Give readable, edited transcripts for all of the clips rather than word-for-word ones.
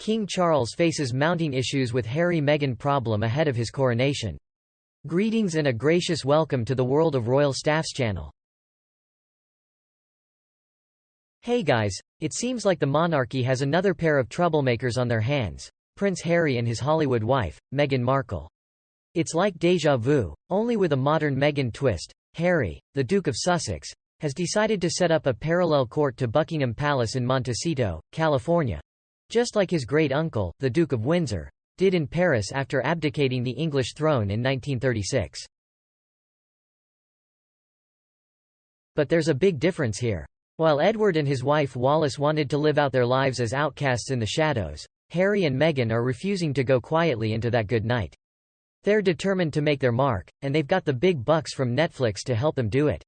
King Charles faces mounting issues with Harry-Meghan problem ahead of his coronation. Greetings and a gracious welcome to the World of Royal Staffs channel. Hey guys, it seems like the monarchy has another pair of troublemakers on their hands, Prince Harry and his Hollywood wife, Meghan Markle. It's like déjà vu, only with a modern Meghan twist. Harry, the Duke of Sussex, has decided to set up a parallel court to Buckingham Palace in Montecito, California, just like his great-uncle, the Duke of Windsor, did in Paris after abdicating the English throne in 1936. But there's a big difference here. While Edward and his wife Wallis wanted to live out their lives as outcasts in the shadows, Harry and Meghan are refusing to go quietly into that good night. They're determined to make their mark, and they've got the big bucks from Netflix to help them do it.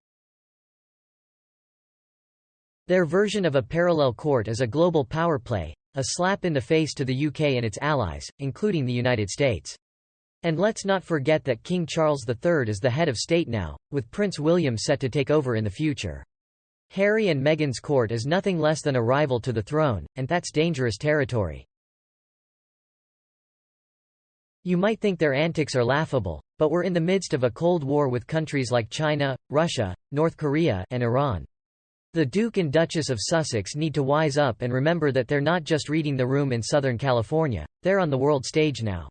Their version of a parallel court is a global power play, a slap in the face to the UK and its allies, including the United States. And let's not forget that King Charles III is the head of state now, with Prince William set to take over in the future. Harry and Meghan's court is nothing less than a rival to the throne, and that's dangerous territory. You might think their antics are laughable, but we're in the midst of a Cold War with countries like China, Russia, North Korea, and Iran. The Duke and Duchess of Sussex need to wise up and remember that they're not just reading the room in Southern California, they're on the world stage now.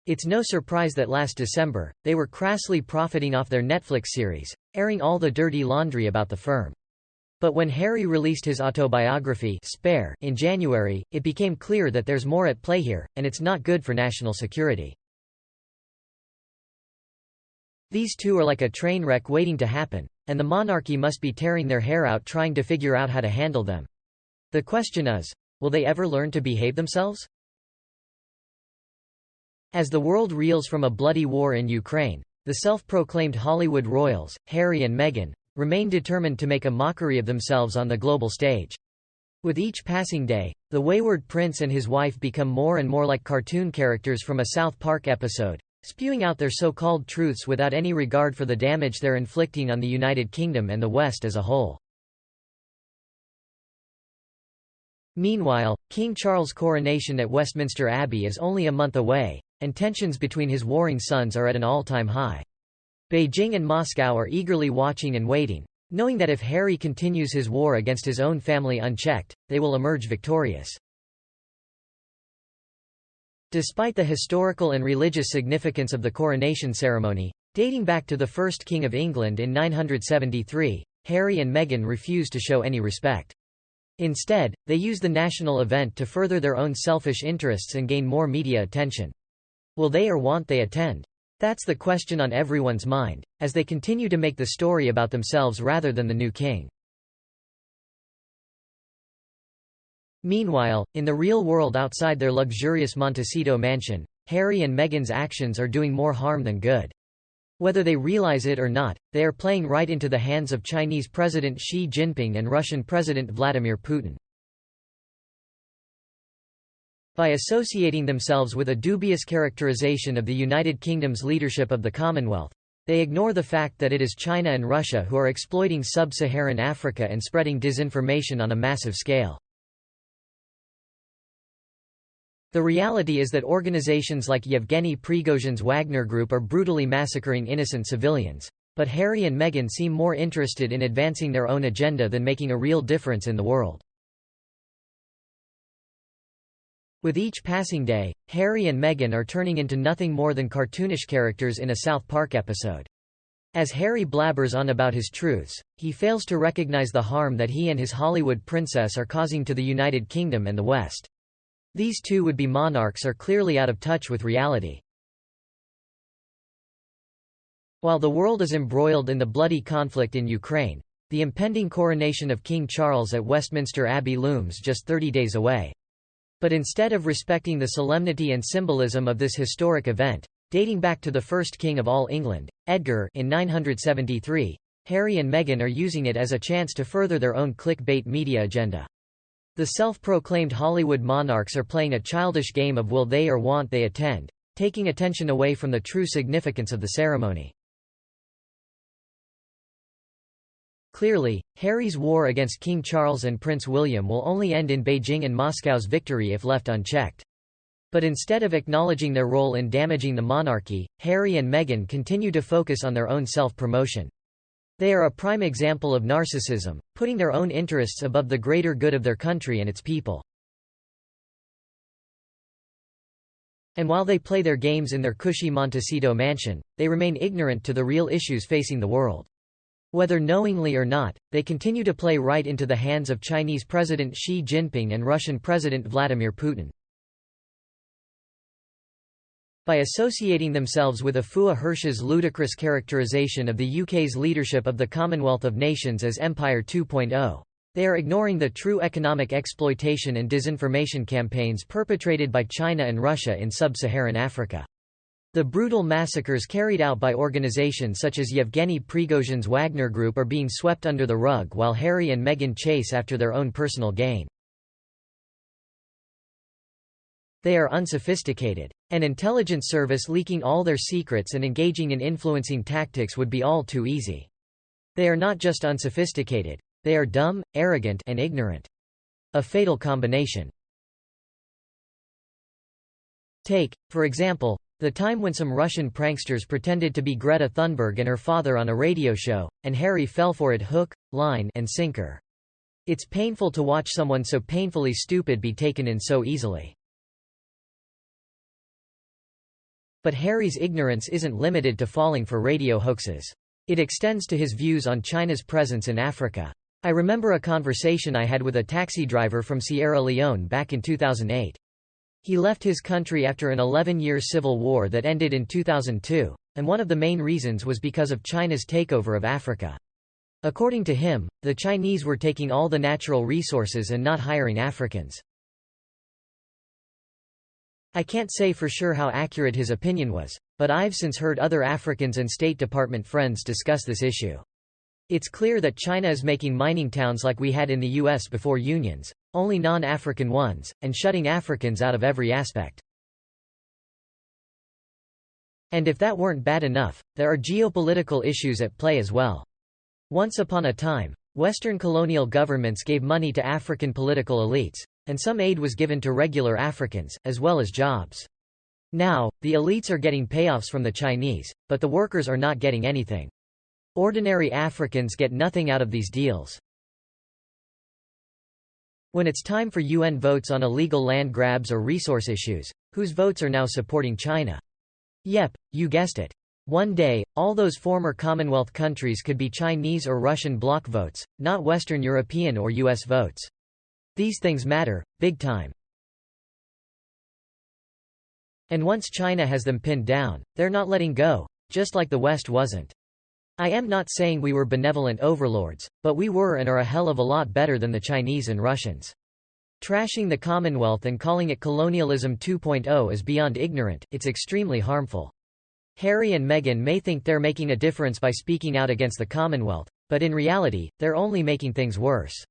It's no surprise that last December, they were crassly profiting off their Netflix series, airing all the dirty laundry about the firm. But when Harry released his autobiography, Spare, in January, it became clear that there's more at play here, and it's not good for national security. These two are like a train wreck waiting to happen, and the monarchy must be tearing their hair out trying to figure out how to handle them. The question is, will they ever learn to behave themselves? As the world reels from a bloody war in Ukraine, the self-proclaimed Hollywood royals, Harry and Meghan, remain determined to make a mockery of themselves on the global stage. With each passing day, the wayward prince and his wife become more and more like cartoon characters from a South Park episode, spewing out their so-called truths without any regard for the damage they're inflicting on the United Kingdom and the West as a whole. Meanwhile, King Charles' coronation at Westminster Abbey is only a month away, and tensions between his warring sons are at an all-time high. Beijing and Moscow are eagerly watching and waiting, knowing that if Harry continues his war against his own family unchecked, they will emerge victorious. Despite the historical and religious significance of the coronation ceremony, dating back to the first King of England in 973, Harry and Meghan refused to show any respect. Instead, they used the national event to further their own selfish interests and gain more media attention. Will they or won't they attend? That's the question on everyone's mind, as they continue to make the story about themselves rather than the new king. Meanwhile, in the real world outside their luxurious Montecito mansion, Harry and Meghan's actions are doing more harm than good. Whether they realize it or not, they are playing right into the hands of Chinese President Xi Jinping and Russian President Vladimir Putin. By associating themselves with a dubious characterization of the United Kingdom's leadership of the Commonwealth, they ignore the fact that it is China and Russia who are exploiting sub-Saharan Africa and spreading disinformation on a massive scale. The reality is that organizations like Yevgeny Prigozhin's Wagner Group are brutally massacring innocent civilians, but Harry and Meghan seem more interested in advancing their own agenda than making a real difference in the world. With each passing day, Harry and Meghan are turning into nothing more than cartoonish characters in a South Park episode. As Harry blabbers on about his truths, he fails to recognize the harm that he and his Hollywood princess are causing to the United Kingdom and the West. These two would-be monarchs are clearly out of touch with reality. While the world is embroiled in the bloody conflict in Ukraine, the impending coronation of King Charles at Westminster Abbey looms just 30 days away. But instead of respecting the solemnity and symbolism of this historic event, dating back to the first king of all England, Edgar, in 973, Harry and Meghan are using it as a chance to further their own clickbait media agenda. The self-proclaimed Hollywood monarchs are playing a childish game of will they or won't they attend, taking attention away from the true significance of the ceremony. Clearly, Harry's war against King Charles and Prince William will only end in Beijing and Moscow's victory if left unchecked. But instead of acknowledging their role in damaging the monarchy, Harry and Meghan continue to focus on their own self-promotion. They are a prime example of narcissism, putting their own interests above the greater good of their country and its people. And while they play their games in their cushy Montecito mansion, they remain ignorant to the real issues facing the world. Whether knowingly or not, they continue to play right into the hands of Chinese President Xi Jinping and Russian President Vladimir Putin. By associating themselves with Afua Hirsch's ludicrous characterization of the UK's leadership of the Commonwealth of Nations as Empire 2.0, they are ignoring the true economic exploitation and disinformation campaigns perpetrated by China and Russia in sub-Saharan Africa. The brutal massacres carried out by organizations such as Yevgeny Prigozhin's Wagner Group are being swept under the rug while Harry and Meghan chase after their own personal gain. They are unsophisticated. An intelligence service leaking all their secrets and engaging in influencing tactics would be all too easy. They are not just unsophisticated, they are dumb, arrogant, and ignorant. A fatal combination. Take, for example, the time when some Russian pranksters pretended to be Greta Thunberg and her father on a radio show, and Harry fell for it hook, line, and sinker. It's painful to watch someone so painfully stupid be taken in so easily. But Harry's ignorance isn't limited to falling for radio hoaxes. It extends to his views on China's presence in Africa. I remember a conversation I had with a taxi driver from Sierra Leone back in 2008. He left his country after an 11-year civil war that ended in 2002, and one of the main reasons was because of China's takeover of Africa. According to him, the Chinese were taking all the natural resources and not hiring Africans. I can't say for sure how accurate his opinion was, but I've since heard other Africans and State Department friends discuss this issue. It's clear that China is making mining towns like we had in the US before unions, only non-African ones, and shutting Africans out of every aspect. And if that weren't bad enough, there are geopolitical issues at play as well. Once upon a time, Western colonial governments gave money to African political elites, and some aid was given to regular Africans, as well as jobs. Now, the elites are getting payoffs from the Chinese, but the workers are not getting anything. Ordinary Africans get nothing out of these deals. When it's time for UN votes on illegal land grabs or resource issues, whose votes are now supporting China? Yep, you guessed it. One day, all those former Commonwealth countries could be Chinese or Russian bloc votes, not Western European or US votes. These things matter, big time. And once China has them pinned down, they're not letting go, just like the West wasn't. I am not saying we were benevolent overlords, but we were and are a hell of a lot better than the Chinese and Russians. Trashing the Commonwealth and calling it colonialism 2.0 is beyond ignorant, it's extremely harmful. Harry and Meghan may think they're making a difference by speaking out against the Commonwealth, but in reality, they're only making things worse.